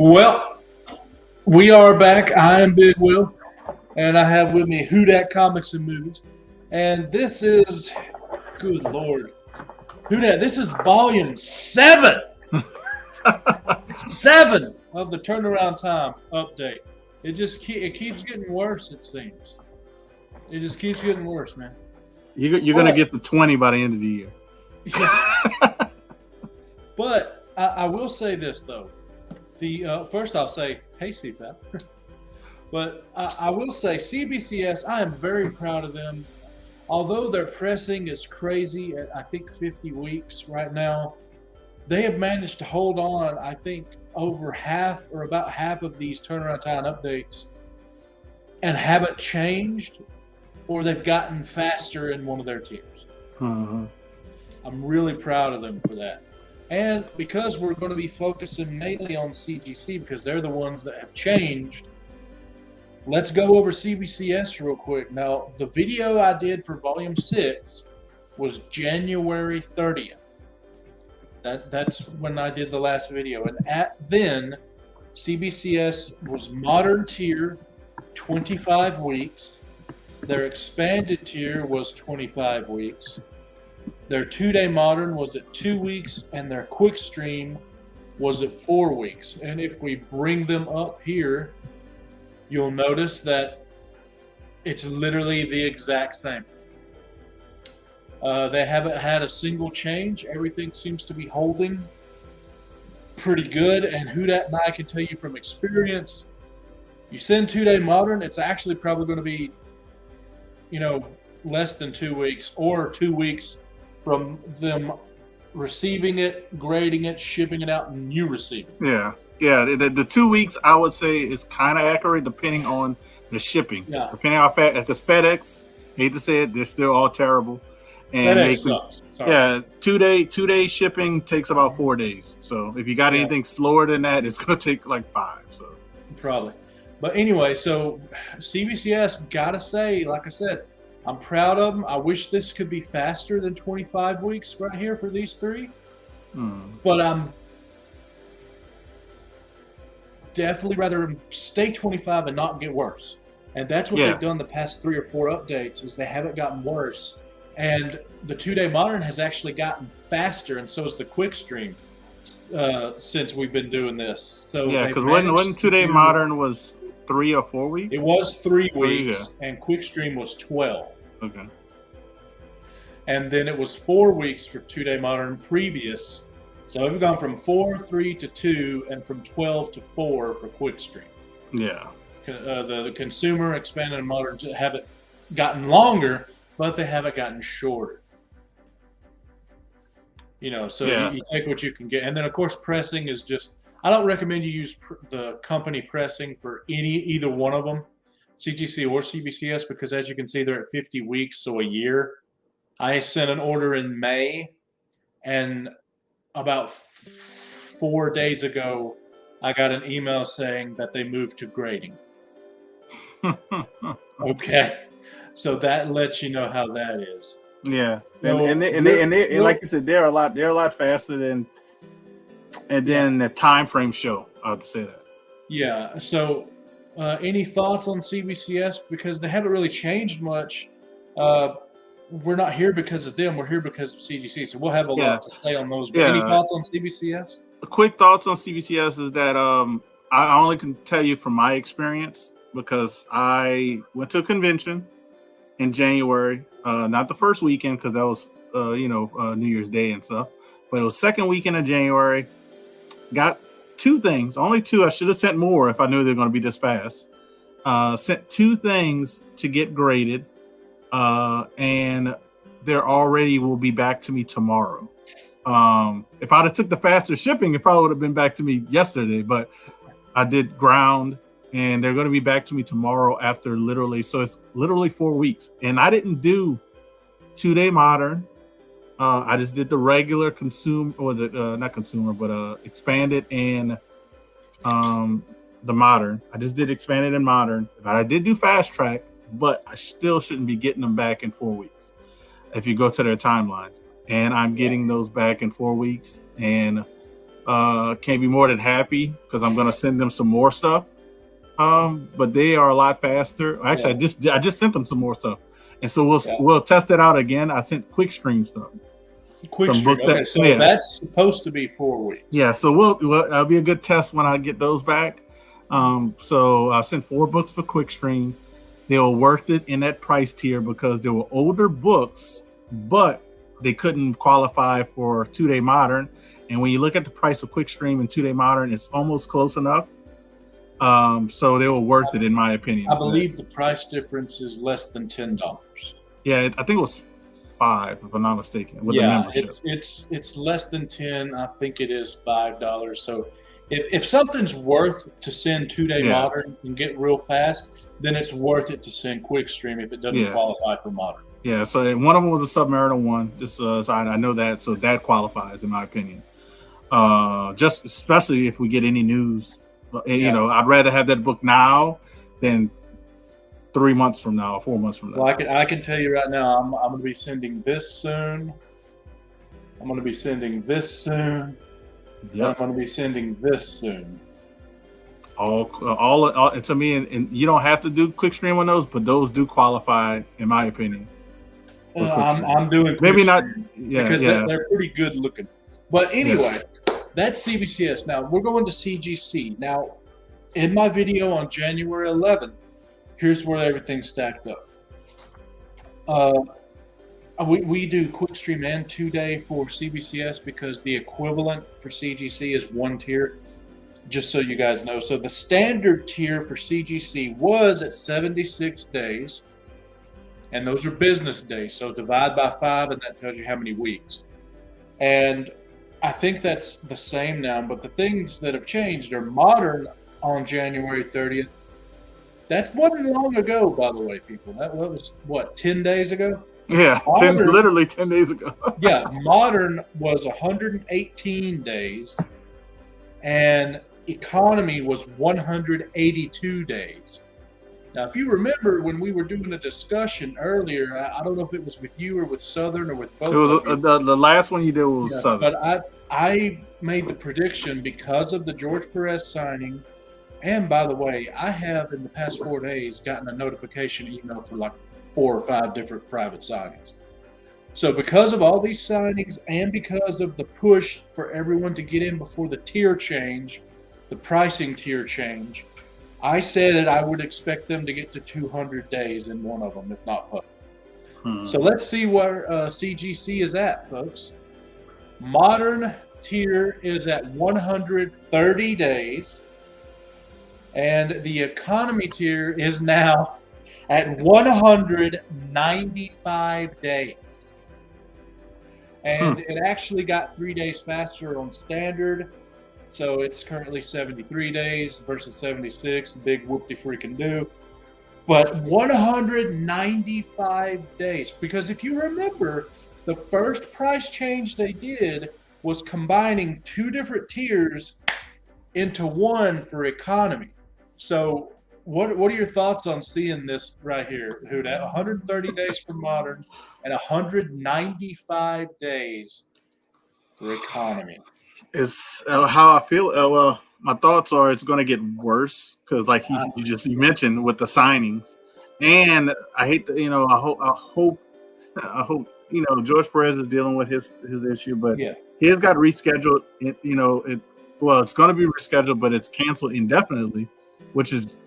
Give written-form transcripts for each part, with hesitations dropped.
Well, we are back. I am Big Will, and I have with me Who Dat Comics and Movies. And this is, good Lord, Who Dat, this is volume 7. 7 of the turnaround time update. It keeps getting worse, it seems. It just keeps getting worse, man. You're going to get to 20 by the end of the year. But I will say this, though. First, I'll say, hey, CFAP. But I will say, CBCS, I am very proud of them. Although their pressing is crazy at, I think, 50 weeks right now, they have managed to hold on, I think, over half or about half of these turnaround time updates and haven't changed, or they've gotten faster in one of their tiers. Mm-hmm. I'm really proud of them for that. And because we're going to be focusing mainly on CGC because they're the ones that have changed, let's go over CBCS real quick. Now, the video I did for Volume 6 was January 30th. That's when I did the last video. And then, CBCS was Modern Tier, 25 weeks. Their Expanded Tier was 25 weeks. Their 2-day Modern was at 2 weeks, and their Quick Stream was at 4 weeks. And if we bring them up here, you'll notice that it's literally the exact same. They haven't had a single change. Everything seems to be holding pretty good. And Who Dat and I can tell you from experience, you send 2-day Modern, it's actually probably going to be, less than 2 weeks or 2 weeks from them receiving it, grading it, shipping it out, and you receiving it. Yeah. The 2 weeks, I would say, is kind of accurate depending on the shipping. Yeah. Depending on if it's FedEx, hate to say it, they're still all terrible. And FedEx sucks. Sorry. Yeah, 2-day shipping takes about 4 days. So if you got anything slower than that, it's going to take like 5. So probably. But anyway, so CBCS, gotta say, like I said, I'm proud of them. I wish this could be faster than 25 weeks right here for these 3. But I'm definitely rather stay 25 and not get worse. And that's what they've done the past 3 or 4 updates is they haven't gotten worse. And the 2-day Modern has actually gotten faster, and so is the Quick Stream since we've been doing this. So yeah, because when 2-day Modern was 3 or 4 weeks? It was 3 weeks, and Quick Stream was 12. Okay. And then it was 4 weeks for 2-day Modern previous. So we've gone from 4, 3 to 2, and from 12 to 4 for Quick Stream. Yeah. The consumer, Expanded, and Modern haven't gotten longer, but they haven't gotten shorter. So you take what you can get. And then, of course, pressing is just, I don't recommend you use the company pressing for either one of them, CGC or CBCS, because as you can see, they're at 50 weeks, so a year. I sent an order in May, and about 4 days ago, I got an email saying that they moved to grading. Okay, so that lets you know how that is. Yeah, and they like you said, they're a lot faster than, and then the time frame show. I have to say that. Yeah. So, any thoughts on CBCS? Because they haven't really changed much. We're not here because of them. We're here because of CGC. So we'll have a lot to say on those. But any thoughts on CBCS? Quick thoughts on CBCS is that I only can tell you from my experience because I went to a convention in January. Not the first weekend because that was New Year's Day and stuff, but it was second weekend of January. Got 2 things, only 2. I should have sent more if I knew they were going to be this fast. Sent 2 things to get graded, and they're already will be back to me tomorrow. If I'd have took the faster shipping, it probably would have been back to me yesterday, but I did ground. And they're going to be back to me tomorrow after so it's literally 4 weeks. And I didn't do 2-day Modern. I just did the regular Expanded and the Modern. I just did Expanded and Modern. But I did do Fast Track, but I still shouldn't be getting them back in 4 weeks if you go to their timelines. And I'm getting those back in 4 weeks. And Can't be more than happy because I'm gonna send them some more stuff. But they are a lot faster. Actually, I just sent them some more stuff, and so we'll test it out again. I sent quick stream stuff. Quick stream. Okay, so that's supposed to be 4 weeks. Yeah, so that'll be a good test when I get those back. So I sent 4 books for quick stream. They were worth it in that price tier because they were older books, but they couldn't qualify for 2-day modern. And when you look at the price of quick stream and 2-day modern, it's almost close enough. So they were worth it in my opinion. I believe the price difference is less than $10. Yeah, I think it was 5, if I'm not mistaken, with the membership. It's less than 10. I think it is $5. So if something's worth to send 2-day modern and get real fast, then it's worth it to send quick stream if it doesn't qualify for modern. Yeah, so one of them was a Submariner one. Just so I know that, so that qualifies in my opinion. Just especially if we get any news, you know, I'd rather have that book now than 3 months from now or 4 months from now. Well, I can tell you right now, I'm going to be sending this soon. I'm going to be sending this soon. Yep. I'm going to be sending this soon. All to me, and you don't have to do quick stream on those, but those do qualify in my opinion. I'm doing maybe not, because they're pretty good looking. But anyway, that's CBCS. Now we're going to CGC. Now, in my video on January 11th, here's where everything's stacked up. We do quick stream and 2-day for CBCS because the equivalent for CGC is 1 tier. Just so you guys know. So the standard tier for CGC was at 76 days, and those are business days. So divide by 5, and that tells you how many weeks. And I think that's the same now, but the things that have changed are modern on January 30th. That wasn't long ago, by the way, people. That was, what, 10 days ago? Yeah, literally 10 days ago. Yeah, modern was 118 days, and economy was 182 days. Now, if you remember when we were doing a discussion earlier, I don't know if it was with you or with Southern or with both. It was the last one you did was Southern. But I made the prediction because of the George Perez signing. And by the way, I have in the past 4 days gotten a notification email for like 4 or 5 different private signings. So because of all these signings and because of the push for everyone to get in before the tier change, the pricing tier change, I said that I would expect them to get to 200 days in one of them, if not both. So let's see where CGC is at, folks. Modern tier is at 130 days, and the economy tier is now at 195 days. And it actually got 3 days faster on standard. So it's currently 73 days versus 76. Big whoop-de-freaking-do. But 195 days. Because if you remember, the first price change they did was combining 2 different tiers into one for economy. So what are your thoughts on seeing this right here? 130 days for modern and 195 days for economy. Is how I feel. Well, my thoughts are it's going to get worse because, like you mentioned, with the signings, and I hate to, I hope George Perez is dealing with his issue, but he has got rescheduled. It's going to be rescheduled, but it's canceled indefinitely, which is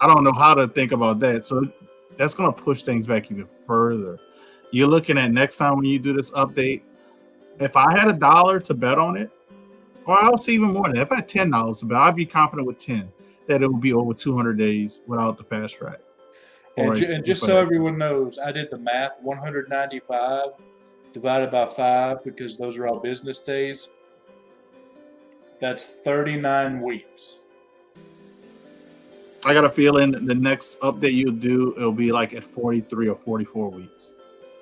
I don't know how to think about that. So that's going to push things back even further. You're looking at next time when you do this update. If I had $1 to bet on it, or I'll see even more than that. If I had $10 to bet, I'd be confident with 10 that it would be over 200 days without the fast track. And just so everyone knows, I did the math. 195 divided by 5, because those are all business days. That's 39 weeks. I got a feeling the next update you'll do, it'll be like at 43 or 44 weeks.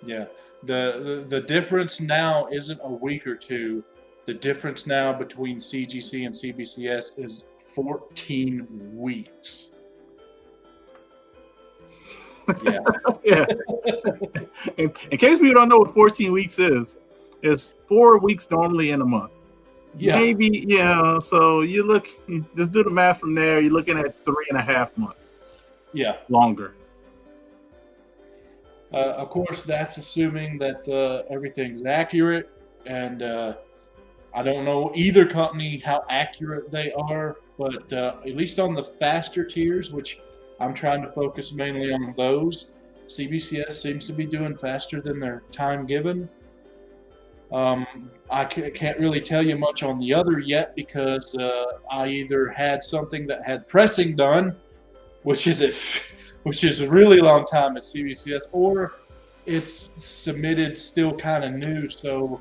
Yeah. The difference now isn't a week or 2. The difference now between CGC and CBCS is 14 weeks. Yeah. Yeah. In case we don't know what 14 weeks is 4 weeks normally in a month. Yeah, maybe, so just do the math from there. You're looking at 3.5 months yeah. longer. Of course, that's assuming that everything's accurate, and I don't know either company how accurate they are, but at least on the faster tiers, which I'm trying to focus mainly on those, CBCS seems to be doing faster than their time given. I can't really tell you much on the other yet because I either had something that had pressing done, which is which is a really long time at CBCS, or it's submitted still kind of new. So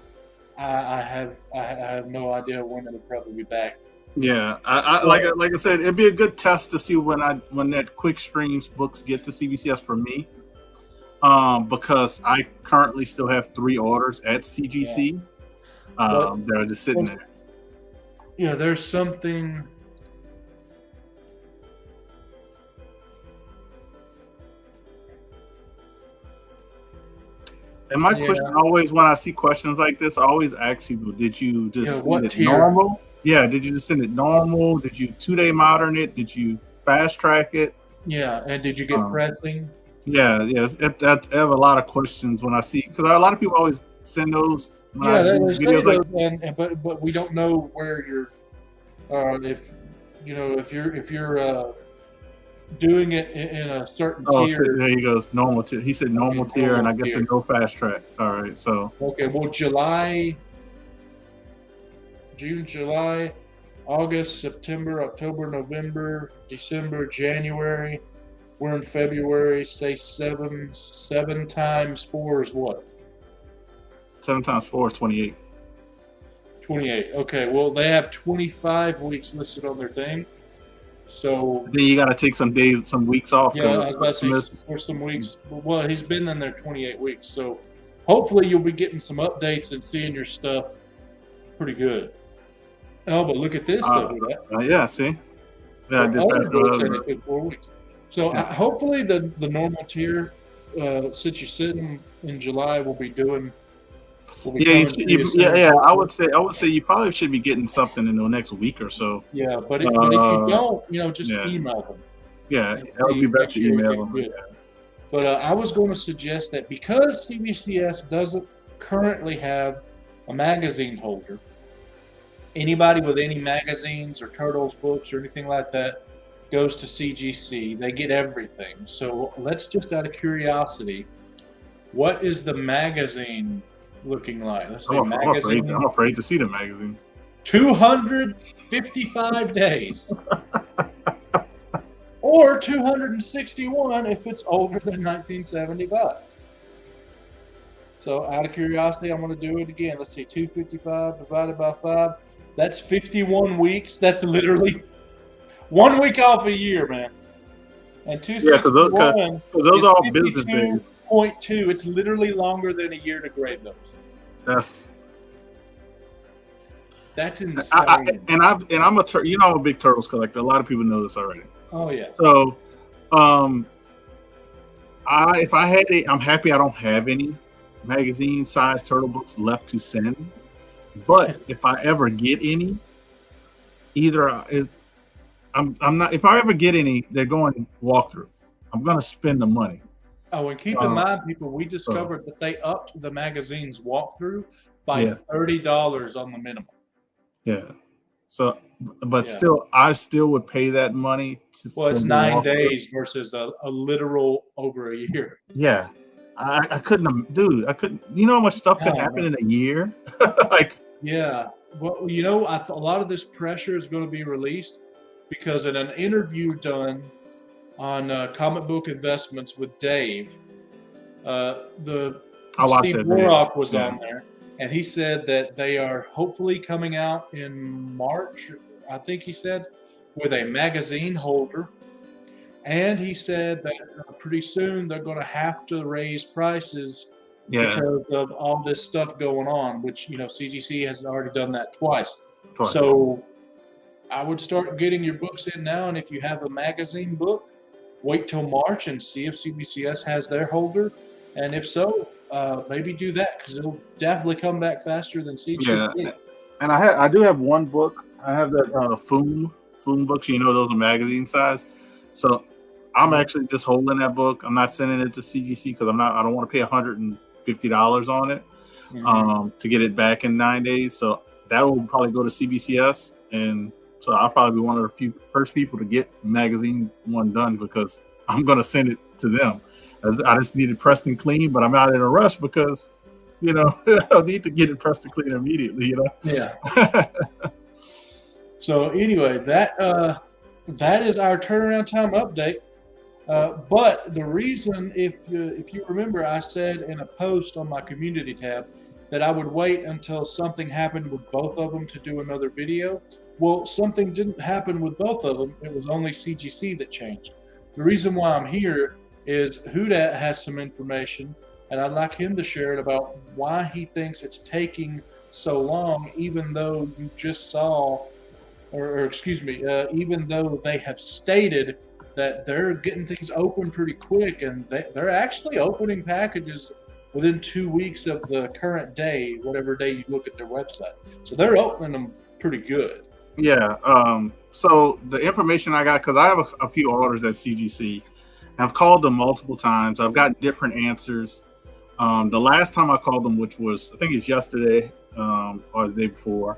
I have no idea when it'll probably be back. Yeah, like I said, it'd be a good test to see when that quick streams books get to CBCS for me. Because I currently still have 3 orders at CGC that are just sitting there. Yeah, there's something. And my question always, when I see questions like this, I always ask people, did you just send it tier? Normal? Yeah, did you just send it normal? Did you 2-day modern it? Did you fast track it? Yeah, and did you get pressing? Yeah, yes. I have a lot of questions when I see, because a lot of people always send those. But we don't know where you're. If you're doing it in a certain tier. So there he goes, normal tier. He said normal tier, and I guess a no fast track. All right, so. Okay, well, June, July, August, September, October, November, December, January. We're in February. Say 7 times 4 is what? 7 times 4 is 28. 28. Okay. Well, they have 25 weeks listed on their thing. So then you got to take some weeks off. Yeah, I was about to say for some weeks. Well, he's been in there 28 weeks. So hopefully you'll be getting some updates and seeing your stuff pretty good. Oh, but look at this. Yeah, see? Yeah, I did that. 4 weeks. So hopefully the normal tier, since you're sitting in July, will be doing. I would say you probably should be getting something in the next week or so. Yeah, but if you don't, just email them. Yeah, that would be best to email them. But I was going to suggest that because CBCS doesn't currently have a magazine holder, anybody with any magazines or Turtles books or anything like that goes to CGC. They get everything. So let's just out of curiosity, what is the magazine looking like? Let's say I'm afraid to see the magazine. 255 days. Or 261 if it's older than 1975. So out of curiosity, I'm going to do it again. Let's see, 255 divided by 5. That's 51 weeks. That's literally 1 week off a year, man. And 261 those are all business days. 52.2. It's literally longer than a year to grade those. That's insane. I'm a big Turtles collector. A lot of people know this already. Oh yeah. So, I'm happy I don't have any magazine size turtle books left to send. But if I ever get any, if I ever get any, they're going walkthrough. I'm going to spend the money. Oh, and keep in mind, people, we discovered that they upped the magazine's walkthrough by $30 on the minimum. Yeah. So, but still, I still would pay that money. It's 9 days versus a literal over a year. Yeah. I couldn't, dude. I couldn't. You know how much stuff could happen in a year? Yeah. Well, a lot of this pressure is going to be released because in an interview done on Comic Book Investments with Dave, Steve Warrock was on there, and he said that they are hopefully coming out in March, I think he said, with a magazine holder. And he said that pretty soon they're going to have to raise prices because of all this stuff going on, which, CGC has already done that twice. So I would start getting your books in now. And if you have a magazine book, wait till March and see if CBCS has their holder. And if so, maybe do that because it'll definitely come back faster than CGC. Yeah. And I do have one book. I have that Foom books. You know, those are magazine size. So I'm actually just holding that book. I'm not sending it to CGC because I don't want to pay $150 on it to get it back in 9 days. So that will probably go to CBCS, and so I'll probably be one of the first people to get magazine one done because I'm going to send it to them. I just need it pressed and clean, but I'm not in a rush because, you know, I need to get it pressed and clean immediately, you know? Yeah. So anyway, that is our turnaround time update. But the reason, if you remember, I said in a post on my community tab that I would wait until something happened with both of them to do another video. Well, something didn't happen with both of them. It was only CGC that changed. The reason why I'm here is Huda has some information, and I'd like him to share it about why he thinks it's taking so long, even though you just saw, or excuse me, even though they have stated that they're getting things open pretty quick, and they're actually opening packages within 2 weeks of the current day, whatever day you look at their website. So they're opening them pretty good. Yeah. So the information I got, because I have a few orders at CGC, I've called them multiple times. I've got different answers. The last time I called them, which was, I think it's yesterday or the day before,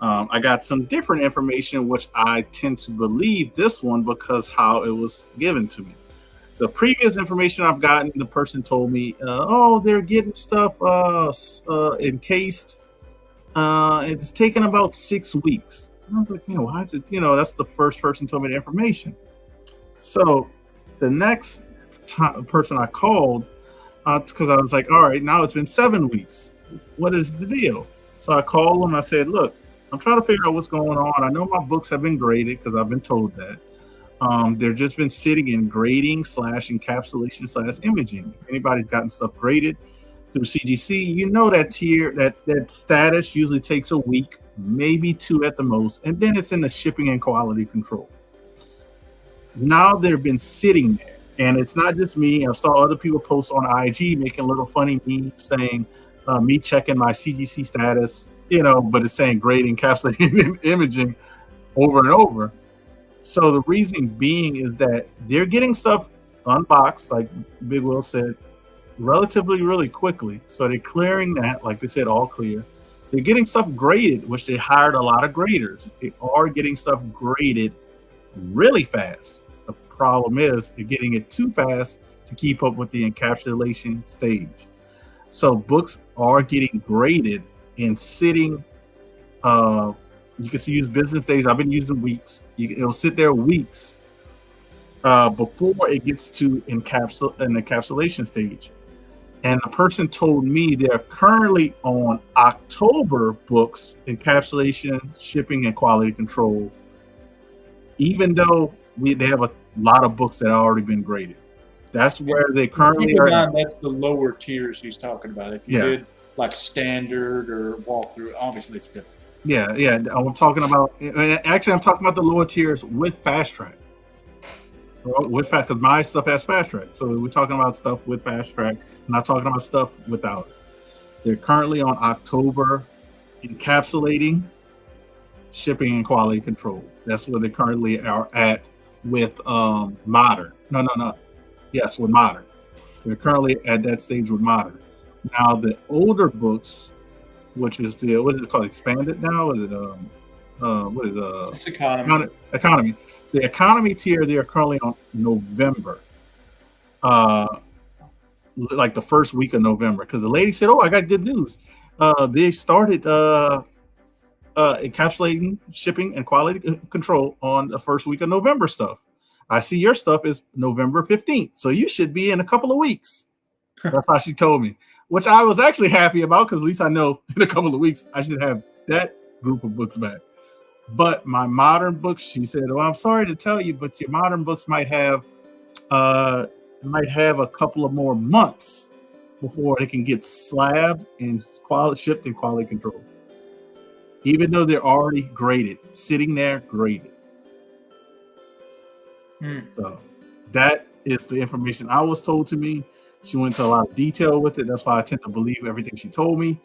I got some different information, which I tend to believe this one because how it was given to me. The previous information I've gotten, the person told me, they're getting stuff encased. It's taken about 6 weeks. And I was like, why is it, that's the first person told me the information. So the next person I called, because I was like, all right, now it's been 7 weeks. What is the deal? So I called them. I said, look, I'm trying to figure out what's going on. I know my books have been graded because I've been told that. They've just been sitting in grading / encapsulation / imaging. If anybody's gotten stuff graded through CGC, you know that tier, that status usually takes a week, maybe 2 at the most, and then it's in the shipping and quality control. Now they've been sitting there, and it's not just me. I saw other people post on IG making little funny memes saying me checking my CGC status, but it's saying grading, encapsulating, imaging over and over. So the reason being is that they're getting stuff unboxed, like Big Will said, relatively really quickly. So they're clearing that, like they said, all clear. They're getting stuff graded, which they hired a lot of graders. They are getting stuff graded really fast. The problem is they're getting it too fast to keep up with the encapsulation stage. So books are getting graded and sitting. You can use business days. I've been using weeks. It'll sit there weeks before it gets to an encapsulation stage. And the person told me they're currently on October books, encapsulation, shipping, and quality control, even though they have a lot of books that have already been graded. That's where they currently are. That's the lower tiers he's talking about. If you did like standard or walkthrough, obviously it's different. Yeah. I'm talking about the lower tiers with fast track. Because my stuff has fast track. So we're talking about stuff with fast track. I'm not talking about stuff without it. They're currently on October encapsulating, shipping, and quality control. That's where they currently are at with Modern. No. Yes, with Modern. They're currently at that stage with Modern. Now the older books, which is what is it called? Expanded now? Is it it's economy. Economy. So the economy tier, they are currently on November. Like the first week of November. Because the lady said, I got good news. They started encapsulating, shipping, and quality control on the first week of November stuff. I see your stuff is November 15th. So you should be in a couple of weeks. That's how she told me. Which I was actually happy about because at least I know in a couple of weeks I should have that group of books back. But my Modern books, she said, I'm sorry to tell you, but your Modern books might have a couple of more months before they can get slabbed and shipped and quality control. Even though they're already graded, sitting there graded. So that is the information I was told to me. She went into a lot of detail with it. That's why I tend to believe everything she told me.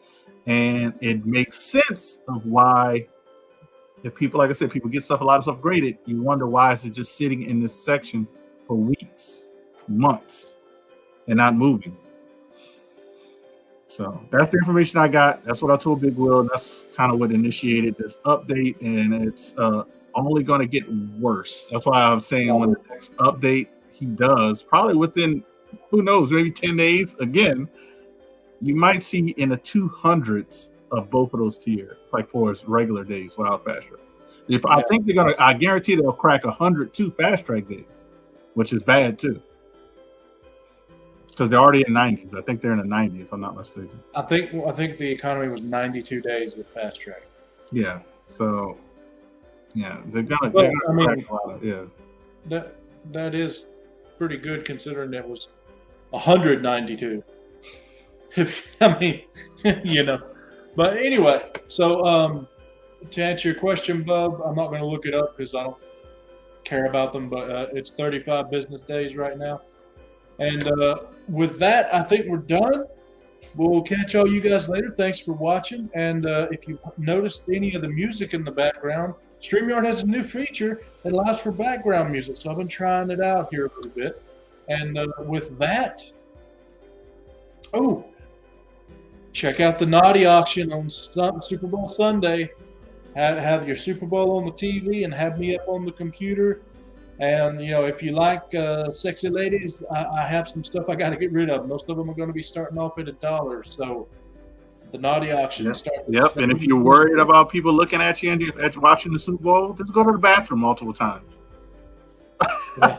And it makes sense of why, if people, like I said, people get a lot of stuff graded, you wonder why is it just sitting in this section for weeks, months, and not moving. So that's the information I got. That's what I told Big Will. That's kind of what initiated this update, and it's only going to get worse. That's why I'm saying when the next update he does, probably within, who knows, maybe 10 days, again, you might see in the 200s of both of those tiers, like for his regular days without fast track. I think they're gonna, I guarantee they'll crack 102 fast track days, which is bad too. Because they're already in 90s. I think they're in the 90s, if I'm not mistaken. I think the economy was 92 days of fast track. Yeah. So, yeah, they're gonna. Well, they're gonna crack a lot of, that is pretty good considering it was 192. I mean, you know. But anyway, so to answer your question, Bub, I'm not going to look it up because I don't care about them. But it's 35 business days right now. And with that, I think we're done. We'll catch all you guys later. Thanks for watching. And if you've noticed any of the music in the background, StreamYard has a new feature that allows for background music. So I've been trying it out here a little bit. And with that, check out the Naughty auction on Super Bowl Sunday. Have your Super Bowl on the TV and have me up on the computer. And, you know, if you like sexy ladies, I have some stuff I got to get rid of. Most of them are going to be starting off at $1. So the Naughty auction starts. Yep. And if you're worried about people looking at you and you're watching the Super Bowl, just go to the bathroom multiple times. Yeah.